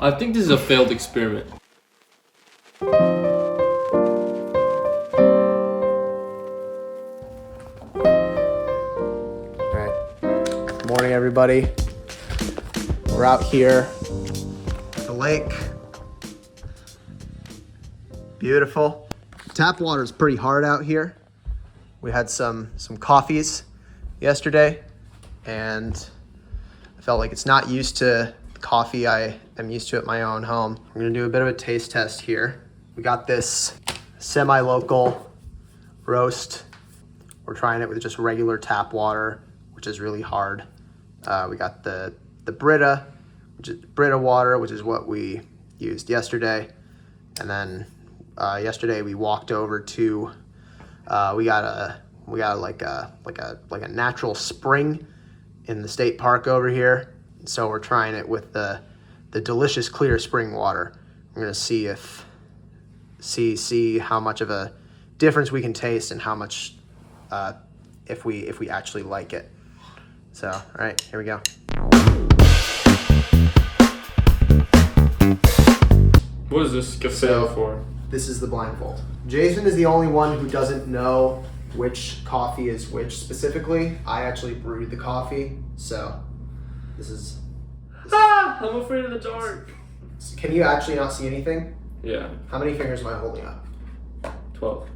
I think this is a failed experiment. Good morning, everybody. We're out here at the lake. Beautiful. Tap water is pretty hard out here. We had some coffees yesterday, and I felt like it's not used to coffee I am used to at my own home. We're gonna do a bit of a taste test here. We got this semi-local roast. We're trying it with just regular tap water, which is really hard. We got the Brita, which is Brita water, which is what we used yesterday. And then yesterday we walked over to we got a natural spring in the state park over here. So we're trying it with the delicious clear spring water. We're gonna see how much of a difference we can taste and how much if we actually like it. So, all right, here we go. What is this cafe for? This is the blindfold. Jason is the only one who doesn't know which coffee is which specifically. I actually brewed the coffee, so this is. I'm afraid of the dark. Can you actually not see anything? Yeah. How many fingers am I holding up? 12.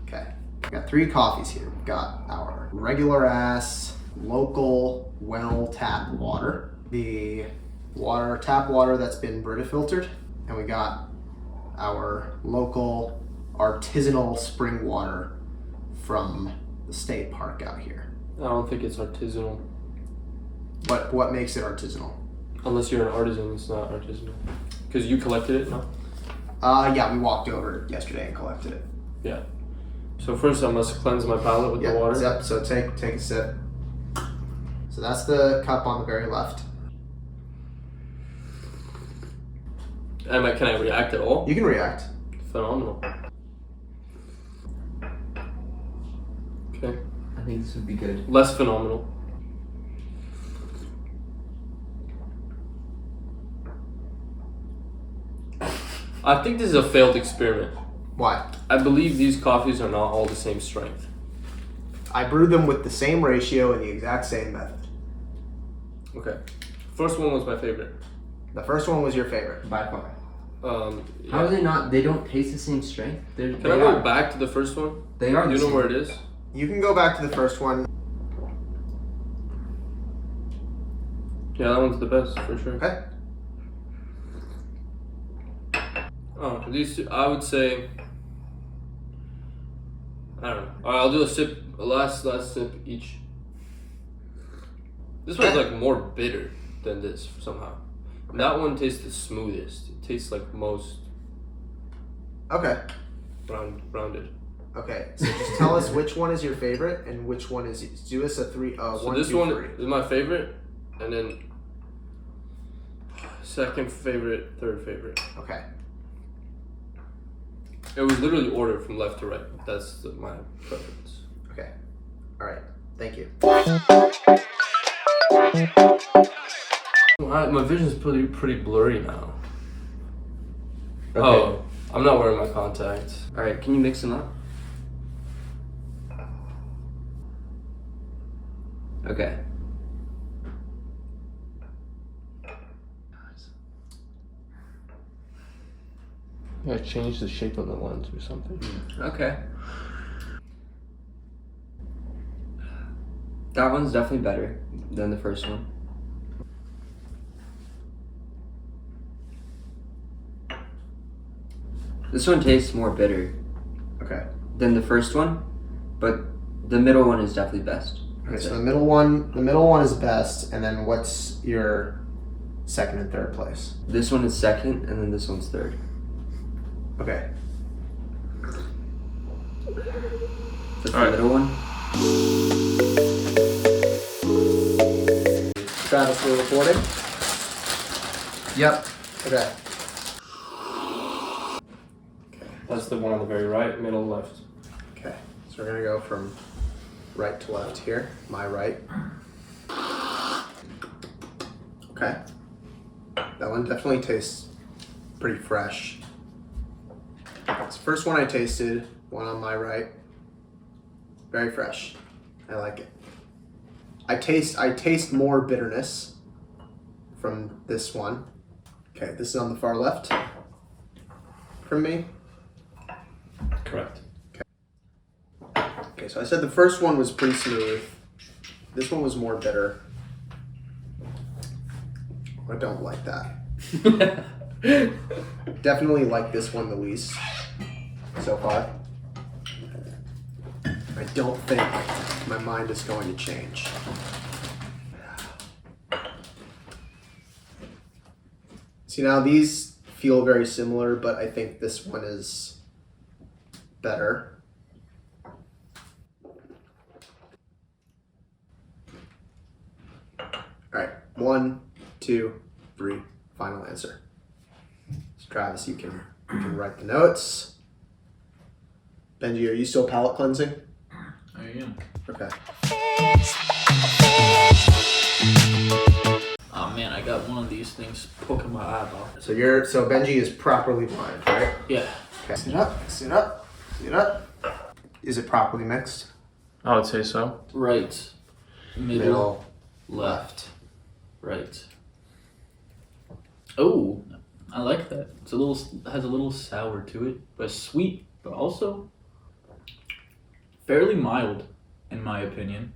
Okay. We got 3 coffees here. We've got our regular ass local well tap water, the tap water that's been Brita filtered, and we got our local artisanal spring water from the state park out here. I don't think it's artisanal. What makes it artisanal? Unless you're an artisan, it's not artisanal. Because you collected it, no? Yeah, we walked over yesterday and collected it. Yeah. So first I must cleanse my palate with the water. Yep, so take a sip. So that's the cup on the very left. Can I react at all? You can react. Phenomenal. Okay. I think this would be good. Less phenomenal. I think this is a failed experiment. Why? I believe these coffees are not all the same strength. I brewed them with the same ratio and the exact same method. Okay. First one was my favorite. The first one was your favorite. By far. Yeah. How are they not? They don't taste the same strength. Can I go back to the first one? They are. Do you know where it is? You can go back to the first one. Yeah, that one's the best for sure. Okay. Oh, these two, I would say. I don't know. All right, I'll do a last sip each. This one's like more bitter than this somehow. And that one tastes the smoothest. It tastes like most Okay. rounded. Okay. So just tell us which one is your favorite and which one is. Do us a 3. So 1, this 2, one 3. is my favorite, and then second favorite, third favorite. Okay. It was literally ordered from left to right. That's my preference. Okay. All right. Thank you. My vision's pretty blurry now. Okay. Oh, I'm not wearing my contacts. All right. Can you mix them up? Okay. Yeah, change the shape of the lens or something. Okay. That one's definitely better than the first one. This one tastes more bitter Okay. than the first one, but the middle one is definitely best. Okay. So the middle one is best, and then what's your second and third place? This one is second, and then this one's third. Okay. That's All right. the middle one. Travis, we're recording. Yep. Okay. That's the one on the very right, middle, left. Okay. So we're gonna go from right to left here. My right. Okay. That one definitely tastes pretty fresh. This first one I tasted, one on my right, very fresh. I like it. I taste more bitterness from this one. Okay, this is on the far left from me. Correct. Okay, so I said the first one was pretty smooth. This one was more bitter. I don't like that. Definitely like this one the least so far. I don't think my mind is going to change. See, now these feel very similar, but I think this one is better. All right, 1, 2, 3, final answer. So Travis, you can write the notes. Benji, are you still palate cleansing? I am. Okay. Oh man, I got one of these things poking my eyeball. So Benji is properly blind, right? Yeah. Okay. Mix it up, mix it up, mix it up. Is it properly mixed? I would say so. Right. Middle. Left. Right. Oh, I like that. Has a little sour to it, but sweet, but also fairly mild, in my opinion.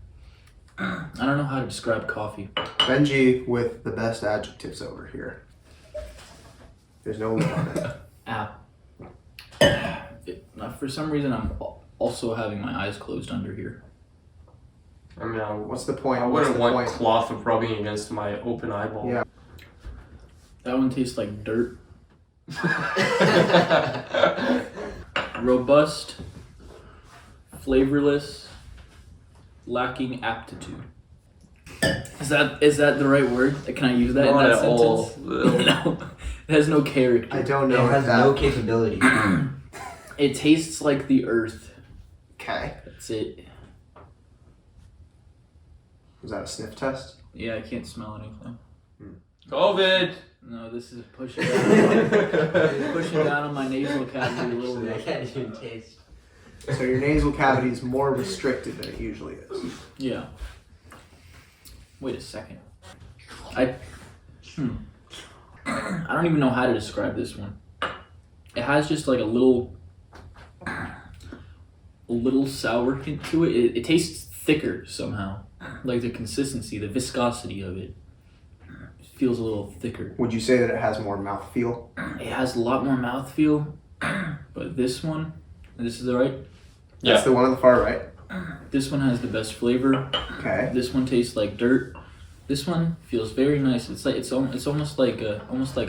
I don't know how to describe coffee. Benji with the best adjectives over here. There's no lid on it. Ow. For some reason, I'm also having my eyes closed under here. I mean, What's the point? I What's wouldn't the want point? cloth rubbing against my open eyeball. Yeah. That one tastes like dirt. Robust, flavorless, lacking aptitude. Is that the right word? Can I use that in Not that at sentence? all. No, it has no character. I don't It know has if that. no capability. It tastes like the earth. Okay. That's it. Was that a sniff test? Yeah, I can't smell anything. COVID. No, this is pushing down on my nasal cavity a little I bit. can't even taste. So your nasal cavity is more restricted than it usually is. Yeah. Wait a second. I don't even know how to describe this one. It has just like a little sour hint to it. It tastes thicker somehow. Like the consistency, the viscosity of it feels a little thicker. Would you say that it has more mouthfeel? It has a lot more mouthfeel, but this one, this is the right. That's the one on the far right. This one has the best flavor. Okay. This one tastes like dirt. This one feels very nice. It's almost like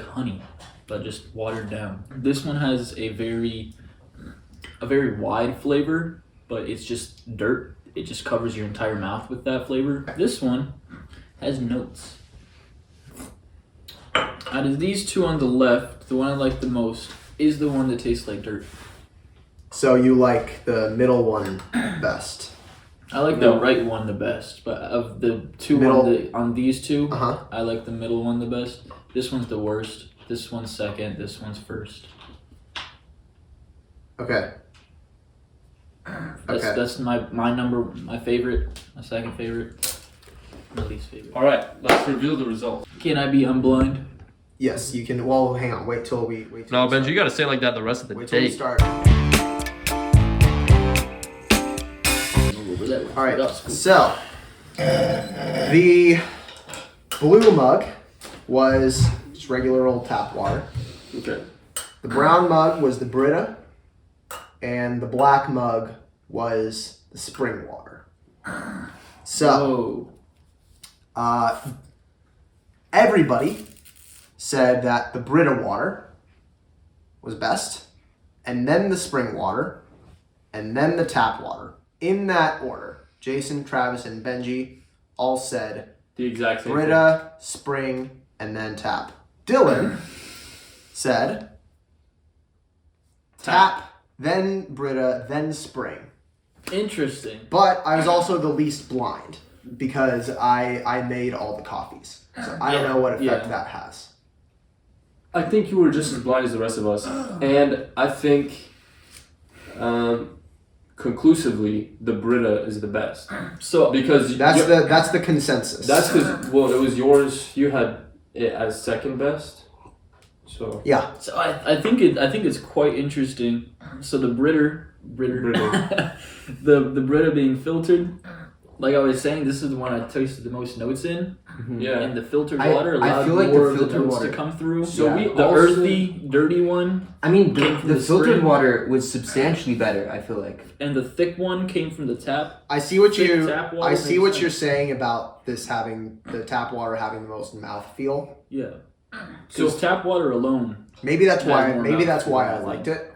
honey, but just watered down. This one has a very wide flavor, but it's just dirt. It just covers your entire mouth with that flavor. This one has notes. Out of these two on the left, the one I like the most is the one that tastes like dirt. So you like the middle one best? I like the right one the best, but of the two on these two, I like the middle one the best. This one's the worst. This one's second. This one's first. Okay. That's my favorite, my second favorite, my least favorite. All right, let's reveal the results. Can I be unblind? Yes, you can. Well, hang on. Wait till we. No, Benji, you gotta say it like that the rest of the Wait till we day. start. All right. So the blue mug was just regular old tap water. Okay. The brown mug was the Brita, and the black mug was the spring water. So, everybody said that the Brita water was best, and then the spring water, and then the tap water. In that order, Jason, Travis, and Benji all said The exact same Brita, spring, and then tap. Dylan said tap, then Brita, then spring. Interesting. But I was also the least blind because I made all the coffees. So I don't know what effect that has. I think you were just as blind as the rest of us, and I think, conclusively, the Brita is the best. So Because That's the consensus. that's because it was yours. You had it as second best. So yeah. So I think it's quite interesting. So the Brita, the Brita being filtered. Like I was saying, this is the one I tasted the most notes in. yeah. And the filtered I water allowed feel like more the of the filtered notes water- to come through. So Yeah. we The also, earthy, dirty one, I mean, Came from the the filtered spring. water was substantially better. I feel like. and the thick one came from the tap. I see what Thick you. tap water I see makes what sense. you're saying about this having the tap water having the most mouthfeel. Yeah. So- Because tap water alone. Maybe that's Has why. more Maybe that's mouthfeel, why I I think. liked it.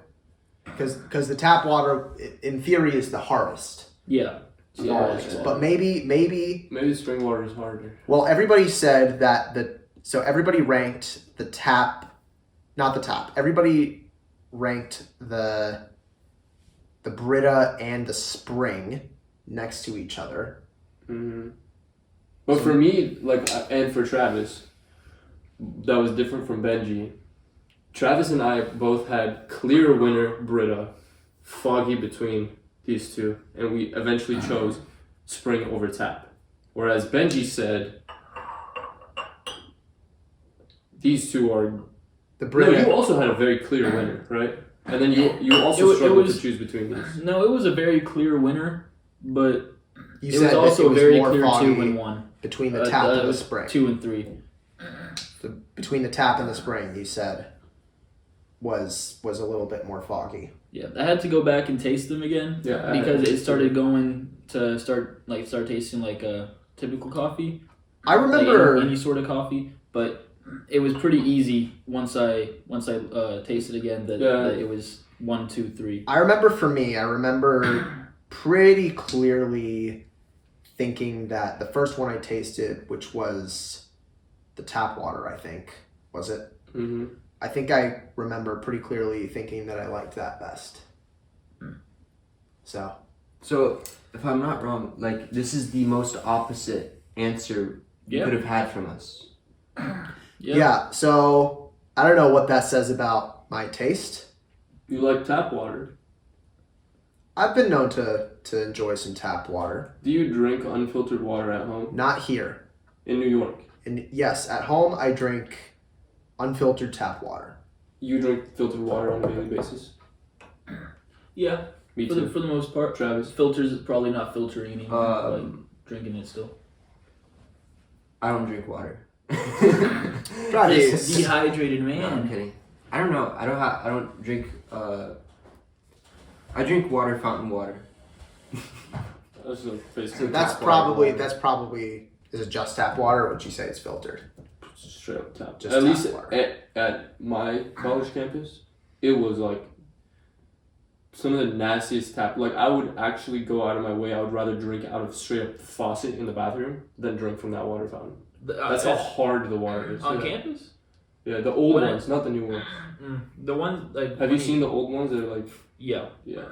Because the tap water, in theory, is the hardest. Yeah. of all Yeah, these. yeah. But maybe. maybe spring water is harder. Well, everybody said that so everybody ranked the tap, not the tap. Everybody ranked the Brita and the spring next to each other. Mm-hmm. But for me, and for Travis, that was different from Benji. Travis and I both had clear winner Brita, foggy between these two, and we eventually chose spring over tap. Whereas Benji said these two are. The No, Brita. you also had a very clear winner, right? And then you also It struggled was- to choose between these. No, it was a very clear winner, but You it said was that also it was very more clear foggy 2 and 1. between the tap it and the was spring. 2 and 3. Between the tap and the spring, you said was a little bit more foggy. Yeah, I had to go back and taste them again Yeah, because it started going to start tasting like a typical coffee. I Like remember. any sort of coffee, but it was pretty easy once I tasted again that it was 1, 2, 3. I remember for me. I remember pretty clearly thinking that the first one I tasted, which was the tap water, I think was it. Mm-hmm. I think I remember pretty clearly thinking that I liked that best. So So, if I'm not wrong, like this is the most opposite answer you could have had from us. yeah. So I don't know what that says about my taste. You like tap water. I've been known to enjoy some tap water. Do you drink unfiltered water at home? Not here. In New York? And yes, at home I drink unfiltered tap water. You drink filtered water on a daily basis? Yeah, Me for too. the most part. Travis? Filters is probably not filtering anymore, like drinking it still. I don't drink water. Travis. Dehydrated No, I'm man. kidding. I don't know. I don't drink. I drink water, fountain water. That's like basically That's Tap water. probably is it just tap water or would you say it's filtered? straight up tap. Just At tap least water. at my college campus, it was like some of the nastiest tap. Like I would actually go out of my way. I would rather drink out of straight up faucet in the bathroom than drink from that water fountain. That's how hard the water is. On yeah. campus. Yeah, the old When I- ones, not the new ones. The one like. Have you seen the old ones? They're like, Yeah, yeah.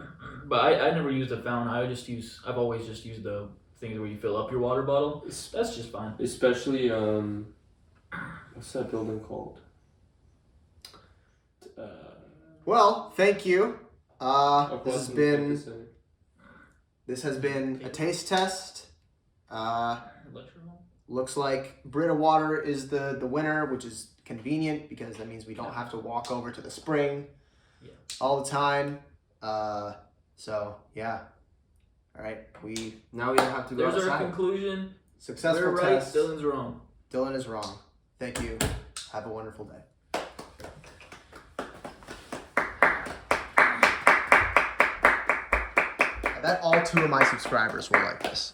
but I never used a fountain. I've always just used the things where you fill up your water bottle. That's just fine. Especially what's that building called? Well, thank you. Across This from the Campus Center. has been a taste test. Lecture hall? Looks like Brita water is the winner, which is convenient because that means we don't have to walk over to the spring all the time. So yeah. All right, Now we don't have to go There's our outside. conclusion. successful We're right. test. Dylan's wrong. Dylan is wrong. Thank you. Have a wonderful day. I bet all 2 of my subscribers will like this.